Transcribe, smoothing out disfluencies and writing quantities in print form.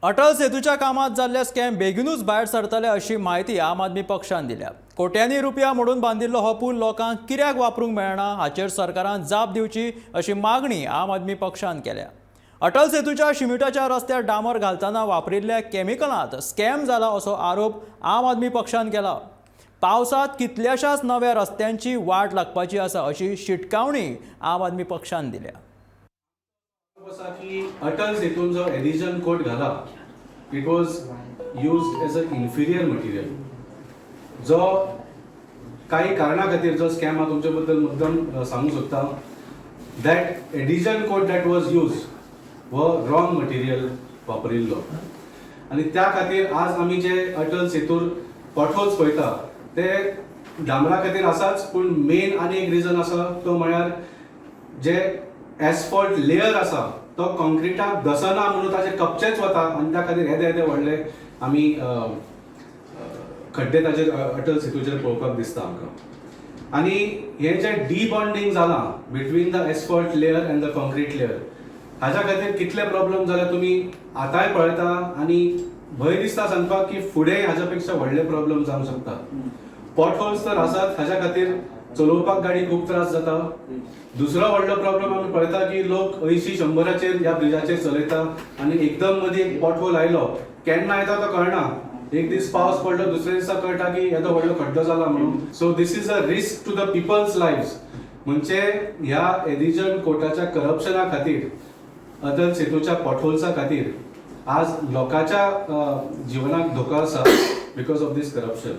अटल सेतूच्या कामात जाल्ले स्कॅम बेगीनूच भायर सरतले अशी माहिती आम आदमी पक्षान दिल्या। कोट्यांनी रुपया मोडून बांदिल्लो हो पूल लोकांक कित्याक वापरूंक मेळना हाचेर सरकारान जाप दिवची अशी मागणी आम आदमी पक्षान केल्या। अटल सेतूच्या शिमिटाच्या रस्त्यार डांबर घालतना वापरिल्ल्या कॅमिकलांत स्कॅम जाला असो आरोप आम आदमी पक्षान केला। पावसात कितल्याशाच नव्या रस्त्यांची वाट लागपाची आसा अशी शिटकावणी आम आदमी पक्षान दिल्या। अटल सेतून जो एडिशन कोट घाला it was used as a inferior material जो काही कारणा खातीर जो स्कॅम हा तुमचे बद्दल मुद्दम सांगू सोदता that edition coat that was use वो रॉंग मटेरियल वापरिल्लो आणि त्या खातीर आज आमी जे अटल सेतूर पॉटहोल्स पळयता ते डांबरा खातीर आसाच पण मेन आनी एक रिजन आसा तो म्हळ्यार जे एस्फॉल्ट लेयर आसा तो कॉन्क्रिटाक दसना म्हणून ताचे कपचेच वता आणि त्या खातीर येदे येदे व्हडले आमी खड्डे ताचेर अटल सेतूचेर पळोवपाक दिसता आमकां। आनी हे जे डीबॉन्डिंग जाला between the asphalt layer end the concrete layer हाच्या खातीर कितले प्रॉब्लेम जाले तुमी आतांय पळयता आणि भंय दिसता सांगपाक की फुडें हाच्या पेक्षा व्हडले प्रॉब्लेम जावंक शकता। पॉटहोल्स तर आसात हाच्या खातीर चलोवपाक गाडी खूप त्रास जाता। दुसरो व्हडलो प्रॉब्लेम आमी पळयता की लोक 80-100चेर ह्या ब्रिजाचेर चलयता आणि एकदम मदीं एक पॉटहोल आयलो केन्ना येता तो कळना, एक दीस पावस पडलो दुसऱ्या दिसा कळटा की येदो व्हडलो खड्डो जाला म्हणून। So this is a risk to the peoples lives. म्हणजे ह्या एडिशन कोर्टाच्या करप्शना खातीर अटल सेतूच्या पॉटहोल्सा खातीर आज लोकांच्या जिवनाक धोको आसा बिकॉज ऑफ दीस करप्शन।